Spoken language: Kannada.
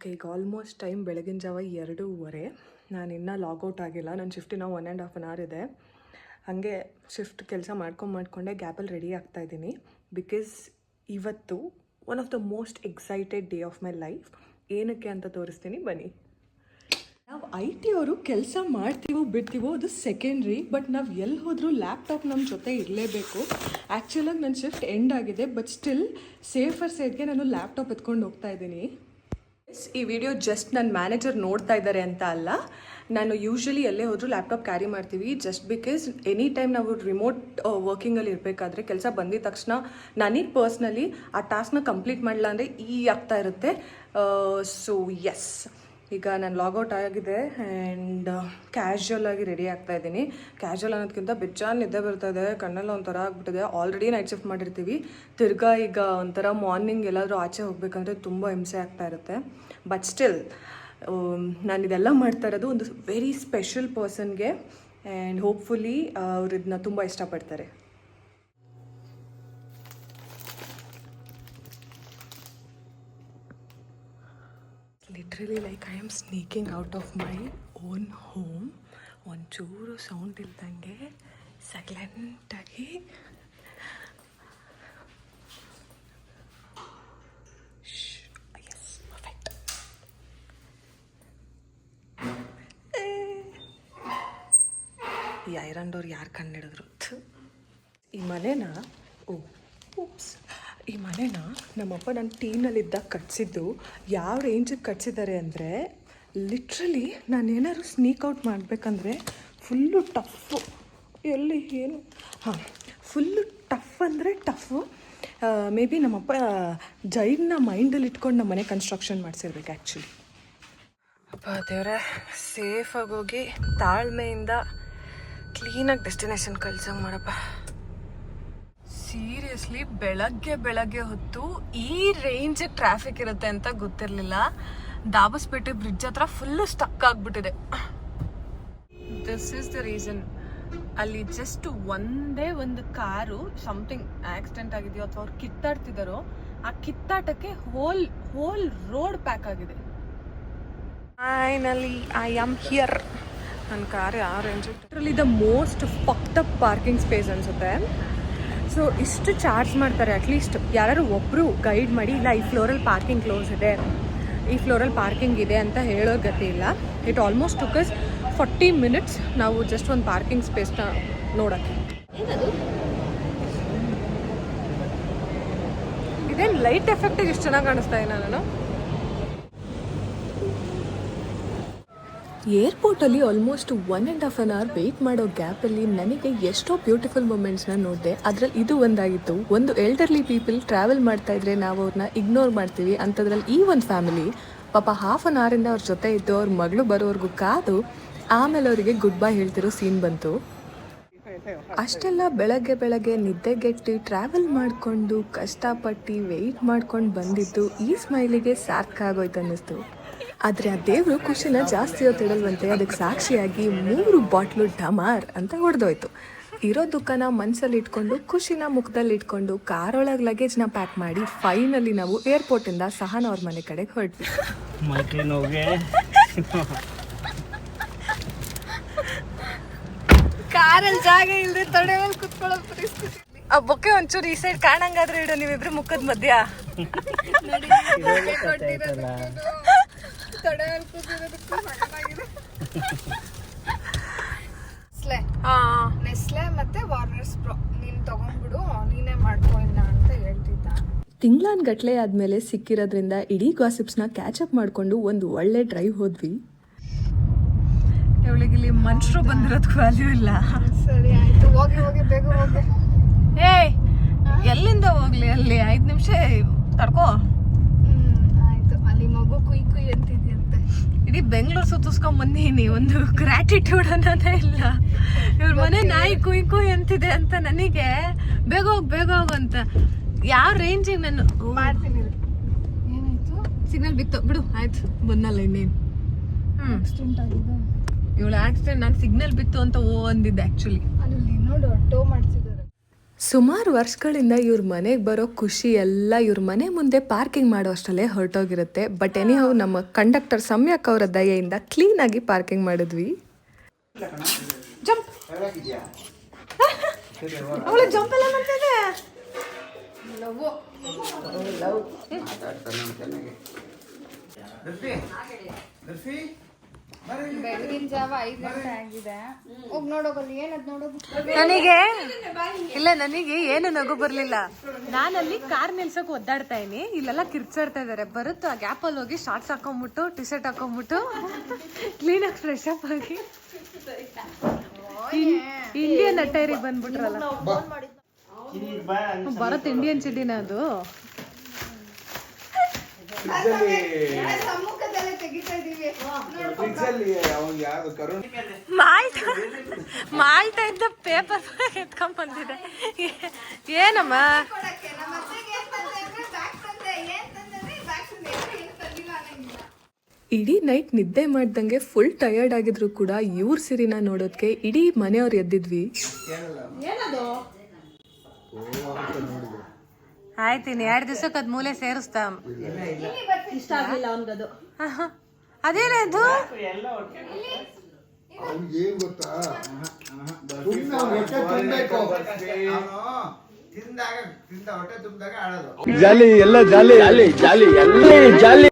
ಓಕೆ, ಈಗ ಆಲ್ಮೋಸ್ಟ್ ಟೈಮ್ ಬೆಳಗಿನ ಜಾವ 2:15. ನಾನು ಇನ್ನೂ ಲಾಗೌಟ್ ಆಗಿಲ್ಲ. ನನ್ನ ಶಿಫ್ಟಿನ 1.5 hour ಇದೆ. ಹಾಗೆ ಶಿಫ್ಟ್ ಕೆಲಸ ಮಾಡ್ಕೊಂಡೆ ಗ್ಯಾಪಲ್ಲಿ ರೆಡಿ ಆಗ್ತಾಯಿದ್ದೀನಿ. ಬಿಕಾಸ್ ಇವತ್ತು one of the most excited day of my life. ಏನಕ್ಕೆ ಅಂತ ತೋರಿಸ್ತೀನಿ ಬನ್ನಿ. ನಾವು IT ಅವರು ಕೆಲಸ ಮಾಡ್ತೀವೋ ಬಿಡ್ತೀವೋ ಅದು ಸೆಕೆಂಡ್ರಿ, ಬಟ್ ನಾವು ಎಲ್ಲಿ ಹೋದರೂ ಲ್ಯಾಪ್ಟಾಪ್ ನಮ್ಮ ಜೊತೆ ಇರಲೇಬೇಕು. ಆ್ಯಕ್ಚುಲಾಗಿ ನನ್ನ ಶಿಫ್ಟ್ ಎಂಡ್ ಆಗಿದೆ, ಬಟ್ ಸ್ಟಿಲ್ ಸೇಫರ್ ಸೈಡ್ಗೆ ನಾನು ಲ್ಯಾಪ್ಟಾಪ್ ಎತ್ಕೊಂಡು ಹೋಗ್ತಾ ಇದ್ದೀನಿ. ಈ ವಿಡಿಯೋ ಜಸ್ಟ್ ನನ್ನ ಮ್ಯಾನೇಜರ್ ನೋಡ್ತಾ ಇದ್ದಾರೆ ಅಂತ ಅಲ್ಲ, ನಾನು ಯೂಶ್ವಲಿ ಎಲ್ಲೇ ಹೋದರೂ ಲ್ಯಾಪ್ಟಾಪ್ ಕ್ಯಾರಿ ಮಾಡ್ತೀವಿ. ಜಸ್ಟ್ ಬಿಕಾಸ್ ಎನಿ ಟೈಮ್ ನಾವು ರಿಮೋಟ್ ವರ್ಕಿಂಗಲ್ಲಿ ಇರಬೇಕಾದ್ರೆ ಕೆಲಸ ಬಂದಿದ ತಕ್ಷಣ ನನಗೆ ಪರ್ಸ್ನಲಿ ಆ ಟಾಸ್ಕ್ನ ಕಂಪ್ಲೀಟ್ ಮಾಡಲ್ಲ ಅಂದರೆ ಆಗ್ತಾ ಇರುತ್ತೆ. ಸೊ ಎಸ್, ಈಗ ನಾನು ಲಾಗೌಟ್ ಆಗಿದೆ ಆ್ಯಂಡ್ ಕ್ಯಾಶುವಲ್ ಆಗಿ ರೆಡಿ ಆಗ್ತಾ ಇದ್ದೀನಿ. ಕ್ಯಾಶುವಲ್ ಅನ್ನೋದಕ್ಕಿಂತ ಬೆಚ್ಚಾನ್ ನಿದ್ದೆ ಬರ್ತಾಯಿದೆ, ಕಣ್ಣೆಲ್ಲ ಒಂಥರ ಆಗ್ಬಿಟ್ಟಿದೆ. ಆಲ್ರೆಡಿ ನೈಟ್ ಶಿಫ್ಟ್ ಮಾಡಿರ್ತೀವಿ, ತಿರ್ಗಾ ಈಗ ಒಂಥರ ಮಾರ್ನಿಂಗ್ ಎಲ್ಲಾದರೂ ಆಚೆ ಹೋಗ್ಬೇಕಂದ್ರೆ ತುಂಬ ಹಿಂಸೆ ಆಗ್ತಾ ಇರುತ್ತೆ. ಬಟ್ ಸ್ಟಿಲ್ ನಾನು ಇದೆಲ್ಲ ಮಾಡ್ತಾ ಇರೋದು ಒಂದು ವೆರಿ ಸ್ಪೆಷಲ್ ಪರ್ಸನ್ಗೆ ಆ್ಯಂಡ್ ಹೋಪ್ಫುಲಿ ಅವ್ರು ಇದನ್ನ ತುಂಬ ಇಷ್ಟಪಡ್ತಾರೆ. Literally like I am sneaking out of my own home. ಒಂಚೂರು ಸೌಂಡ್ ಇಲ್ದಂಗೆ ಸೈಲೆಂಟಾಗಿ ಈ ಐರನ್ ಡೋರ್ ಯಾರು ಕಂಡಿಡಿದ್ರು? ಈ ಮನೇನ ಈ ಮನೇನ ನಮ್ಮಪ್ಪ ನನ್ನ ಟೀನಲ್ಲಿದ್ದಾಗ ಕಟ್ಸಿದ್ದು. ಯಾವ ರೇಂಜಿಗೆ ಕಟ್ಸಿದ್ದಾರೆ ಅಂದರೆ ಲಿಟ್ರಲಿ ನಾನು ಏನಾದ್ರು ಸ್ನೀಕ್ ಔಟ್ ಮಾಡಬೇಕಂದ್ರೆ ಫುಲ್ಲು ಟಫು. ಎಲ್ಲಿ ಏನು ಫುಲ್ಲು ಟಫ್ ಅಂದರೆ ಟಫು. ಮೇ ಬಿ ನಮ್ಮಪ್ಪ ಜೈನ್ನ ಮೈಂಡಲ್ಲಿ ಇಟ್ಕೊಂಡು ನಮ್ಮ ಮನೆ ಕನ್ಸ್ಟ್ರಕ್ಷನ್ ಮಾಡಿಸಿರ್ಬೇಕು ಆ್ಯಕ್ಚುಲಿ. ಅಪ್ಪ ದೇವರೇ, ಸೇಫಾಗಿ ಹೋಗಿ ತಾಳ್ಮೆಯಿಂದ ಕ್ಲೀನಾಗಿ ಡೆಸ್ಟಿನೇಷನ್ ಕಳ್ಸಂಗೆ ಮಾಡಪ್ಪ. ಸೀರಿಯಸ್ಲಿ ಬೆಳಗ್ಗೆ ಹೊತ್ತು ಈ ರೇಂಜ್ ಟ್ರಾಫಿಕ್ ಇರುತ್ತೆ ಅಂತ ಗೊತ್ತಿರಲಿಲ್ಲ. ದಾಬಸ್ಪೇಟೆ ಬ್ರಿಡ್ಜ್ ಹತ್ರ ಫುಲ್ಲು ಸ್ಟಕ್ ಆಗಿಬಿಟ್ಟಿದೆ. This is the reason. ಅಲ್ಲಿ ಜಸ್ಟ್ ಒಂದೇ ಒಂದು ಕಾರು ಸಮಥಿಂಗ್ ಆಕ್ಸಿಡೆಂಟ್ ಆಗಿದೆಯೋ ಅಥವಾ ಅವ್ರು ಕಿತ್ತಾಡ್ತಿದ್ದಾರೋ, ಆ ಕಿತ್ತಾಟಕ್ಕೆ ಹೋಲ್ ರೋಡ್ ಪ್ಯಾಕ್ ಆಗಿದೆ. Finally I am here. ನನ್ನ ಕಾರ್ ಯಾವ range literally the most ಫಕ್ಡ್ up parking space ಅನಿಸುತ್ತೆ. ಸೊ ಇಷ್ಟು ಚಾರ್ಜ್ ಮಾಡ್ತಾರೆ. ಅಟ್ಲೀಸ್ಟ್ ಯಾರು ಒಬ್ಬರು ಗೈಡ್ ಮಾಡಿ, ಇಲ್ಲ ಈ ಫ್ಲೋರಲ್ಲಿ ಪಾರ್ಕಿಂಗ್ ಕ್ಲೋಸ್ ಇದೆ, ಈ ಫ್ಲೋರಲ್ಲಿ ಪಾರ್ಕಿಂಗ್ ಇದೆ ಅಂತ ಹೇಳೋ ಗತಿ ಇಲ್ಲ. It almost took us 40 minutes ನಾವು ಜಸ್ಟ್ ಒಂದು ಪಾರ್ಕಿಂಗ್ ಸ್ಪೇಸ್ನ ನೋಡೋಕ್ಕೆ. ಇದೇನು ಲೈಟ್ ಎಫೆಕ್ಟಿಗೆ ಇಷ್ಟು ಚೆನ್ನಾಗಿ ಕಾಣಿಸ್ತಾ ಇಲ್ಲ. ನಾನು ಏರ್ಪೋರ್ಟಲ್ಲಿ ಆಲ್ಮೋಸ್ಟ್ 1.5 hour ವೆಯ್ಟ್ ಮಾಡೋ ಗ್ಯಾಪಲ್ಲಿ ನನಗೆ ಎಷ್ಟೋ ಬ್ಯೂಟಿಫುಲ್ ಮೂಮೆಂಟ್ಸ್ನ ನೋಡಿದೆ. ಅದರಲ್ಲಿ ಇದು ಒಂದಾಗಿತ್ತು. ಒಂದು ಎಲ್ಡರ್ಲಿ ಪೀಪಲ್ ಟ್ರಾವೆಲ್ ಮಾಡ್ತಾ ಇದ್ರೆ ನಾವು ಅವ್ರನ್ನ ಇಗ್ನೋರ್ ಮಾಡ್ತೀವಿ. ಅಂಥದ್ರಲ್ಲಿ ಈ ಒಂದು ಫ್ಯಾಮಿಲಿ ಪಾಪ 1/2 hour ಅವ್ರ ಜೊತೆ ಇದ್ದು ಅವ್ರ ಮಗಳು ಬರೋವರೆಗೂ ಕಾದು ಆಮೇಲೆ ಅವರಿಗೆ ಗುಡ್ ಬೈ ಹೇಳ್ತಿರೋ ಸೀನ್ ಬಂತು. ಅಷ್ಟೆಲ್ಲ ಬೆಳಗ್ಗೆ ನಿದ್ದೆಗೆಟ್ಟು ಟ್ರಾವೆಲ್ ಮಾಡಿಕೊಂಡು ಕಷ್ಟಪಟ್ಟು ವೆಯ್ಟ್ ಮಾಡ್ಕೊಂಡು ಬಂದಿದ್ದು ಈ ಸ್ಮೈಲಿಗೆ ಸಾರ್ಥಕ ಆಗೋಯ್ತು ಅನ್ನಿಸ್ತು. ಆದರೆ ಆ ದೇವರು ಖುಷಿನ ಜಾಸ್ತಿ ಹೊತ್ತಿಡಲ್ವಂತೆ. ಅದಕ್ಕೆ ಸಾಕ್ಷಿಯಾಗಿ 3 ಬಾಟ್ಲು ಡಮಾರ್ ಅಂತ ಹೊಡೆದೋಯ್ತು. ಇರೋ ದುಃಖನ ಮನಸ್ಸಲ್ಲಿ ಇಟ್ಕೊಂಡು, ಖುಷಿನ ಮುಖದಲ್ಲಿ ಇಟ್ಕೊಂಡು ಕಾರೊಳಗೆ ಲಗೇಜ್ನ ಪ್ಯಾಕ್ ಮಾಡಿ ಫೈನಲಿ ನಾವು ಏರ್ಪೋರ್ಟಿಂದ ಸಹನ ಅವ್ರ ಮನೆ ಕಡೆಗೆ ಹೊರಟ್ವಿ. ಕಾರಲ್ಲಿ ಜಾಗ ಇಲ್ಲದೆ ತಡೆ ಮೇಲೆ ಕುತ್ಕೊಳ್ಳೋ ಪರಿಸ್ಥಿತಿ. ಆ ಬೊಕ್ಕೆ ಒಂಚೂರು ಈ ಸೈಡ್ ಕಾಣಂಗಾದ್ರೆ ಇಡು, ನೀವಿಬ್ರು ಮುಖದ ಮಧ್ಯ. ನೆಸ್ಲೆ ಮತ್ತೆ ವಾರ್ನರ್ಸ್ ಪ್ರೋ ನೀನ್ ತಗೊಂಡ್ಬಿಡು, ನೀನೇ ಮಾಡ್ಕೊ ಇಲ್ಲ ಅಂತ ಹೇಳ್ತಿದ್ದ. ತಿಂಗ್ಳಾನ್ಗಟ್ಲೆ ಆದ್ಮೇಲೆ ಸಿಕ್ಕಿರೋದ್ರಿಂದ ಇಡೀ ಗಾಸಿಪ್ಸ್ನ ಕ್ಯಾಚಪ್ ಮಾಡ್ಕೊಂಡು ಒಂದು ಒಳ್ಳೆ ಡ್ರೈವ್ ಹೋದ್ವಿ. ಇವಳಿಗೆ ಇಲ್ಲಿ ಮನುಷ್ಯರು ಬಂದಿರೋದಕ್ಕೆ ವ್ಯಾಲ್ಯೂ ಇಲ್ಲ. ಸರಿ ಆಯ್ತು, ಹೋಗಿ ಬೇಗ ಹೋಗಿ. ಎಲ್ಲಿಂದ ಹೋಗ್ಲಿ, ಅಲ್ಲಿ 5 ನಿಮಿಷ ತಡ್ಕೋ. ಆಯ್ತು, ಅಲ್ಲಿ ಮಗು ಕುಯ್ ಅಂತಿದ್ಯಂತೆ. ಇಡೀ ಬೆಂಗಳೂರು ಸುತ್ತಿಸ್ಕೊಂಡ್ ಬಂದೀನಿ, ಒಂದು ಗ್ರ್ಯಾಟಿಟ್ಯೂಡ್ ಅನ್ನೋದೇ ಇಲ್ಲ. ಇವ್ರ ಮನೆ ನಾಯಿ ಕುಯ್ ಅಂತಿದೆ ಅಂತ ನನಗೆ ಬೇಗ ಹೋಗು ಅಂತ. ಯಾವ ರೇಂಜಿಗೆ ನಾನು ಮಾಡ್ತೀನಿ. ಏನಾಯ್ತು? ಸಿಗ್ನಲ್ ಬಿತ್ತು ಬಿಡು, ಆಯ್ತು ಬಂದಲ್ಲ ಇನ್ನೇನು. ಆಕ್ಸಿಡೆಂಟ್ ಆಗಿದೆ. ಇವಳು ಆಕ್ಸಿಡೆಂಟ್, ನಾನು ಸಿಗ್ನಲ್ ಬಿತ್ತು ಅಂತ ಅಂದಿದ್ದೆ ಆ್ಯಕ್ಚುಲಿ. ಅಲ್ಲಿ ನೋಡು ಟೋ ಮಾಡ್ತಿದ್ದಾರೆ. ಸುಮಾರು ವರ್ಷಗಳಿಂದ ಇವ್ರ ಮನೆಗೆ ಬರೋ ಖುಷಿ ಎಲ್ಲ ಇವ್ರ ಮನೆ ಮುಂದೆ ಪಾರ್ಕಿಂಗ್ ಮಾಡೋ ಅಷ್ಟರಲ್ಲೇ ಹೊರಟೋಗಿರುತ್ತೆ. ಬಟ್ ಎನಿಹೌ ನಮ್ಮ ಕಂಡಕ್ಟರ್ ಸಮ್ಯಕ್ ಅವರ ದಯೆಯಿಂದ ಕ್ಲೀನಾಗಿ ಪಾರ್ಕಿಂಗ್ ಮಾಡಿದ್ವಿ. ಜಂಪ್ ಅವಳು ಜಂಪ್ ಎಲ್ಲ ಮಾಡ್ತಿದೆ. ಬೆಳಗಿನ ಜಾವ 5 ಗಂಟೆ ಆಗಿದೆ. ಹೋಗಿ ನೋಡೋಗಲ್ಲಿ ಏನದ್ ನೋಡೋದು. ನನಗೆ ಏನು ನಗು ಬರ್ಲಿಲ್ಲ. ನಾನಲ್ಲಿ ಕಾರ್ ನಿಲ್ಸಕ್ ಒದ್ದಾಡ್ತಾ ಇದೀನಿ, ಇಲ್ಲೆಲ್ಲ ಕಿರ್ಚಾಡ್ತಾ ಇದಾರೆ. ಬರುತ್ತೋ ಆ ಗ್ಯಾಪ್ ಅಲ್ಲಿ ಹೋಗಿ ಶಾರ್ಟ್ಸ್ ಹಾಕೊಂಡ್ಬಿಟ್ಟು ಟಿ ಶರ್ಟ್ ಹಾಕೊಂಡ್ಬಿಟ್ಟು ಕ್ಲೀನ್ ಆಗಿ ಫ್ರೆಶ್ ಅಪ್ ಆಗಿ ಇಂಡಿಯನ್ ಅಟೈರಿಗೆ ಬಂದ್ಬಿಟ್ರಲ್ಲ. ಬರತ್ ಇಂಡಿಯನ್ ಸಿಟಿನ ಅದು. ಮಾಲ್ತಾ ಇದ್ದ ಪೇಪರ್ ಎತ್ಕೊಂಡ್ ಬಂದಿದೆ. ಏನಮ್ಮ ಇಡೀ ನೈಟ್ ನಿದ್ದೆ ಮಾಡ್ದಂಗೆ ಫುಲ್ ಟಯರ್ಡ್ ಆಗಿದ್ರು ಕೂಡ ಇವ್ರ ಸಿರಿನ ನೋಡೋದಕ್ಕೆ ಇಡೀ ಮನೆಯವ್ರು ಎದ್ದಿದ್ವಿ. ಆಯ್ತೀನಿ 2 ದಿವಸಕ್ಕೆ ಅದ್ ಮೂಲೆ ಸೇರಿಸ್ತಾ. ಇಷ್ಟ ಆಗಿಲ್ಲ ಅವನ್ಗದು. ಅದೇನದು ಏನ್ ಗೊತ್ತಾ, ಜಾಲಿ ಎಲ್ಲ ಜಾಲಿ ಜಾಲಿ ಜಾಲಿ ಜಾಲಿ ಜಾಲಿ.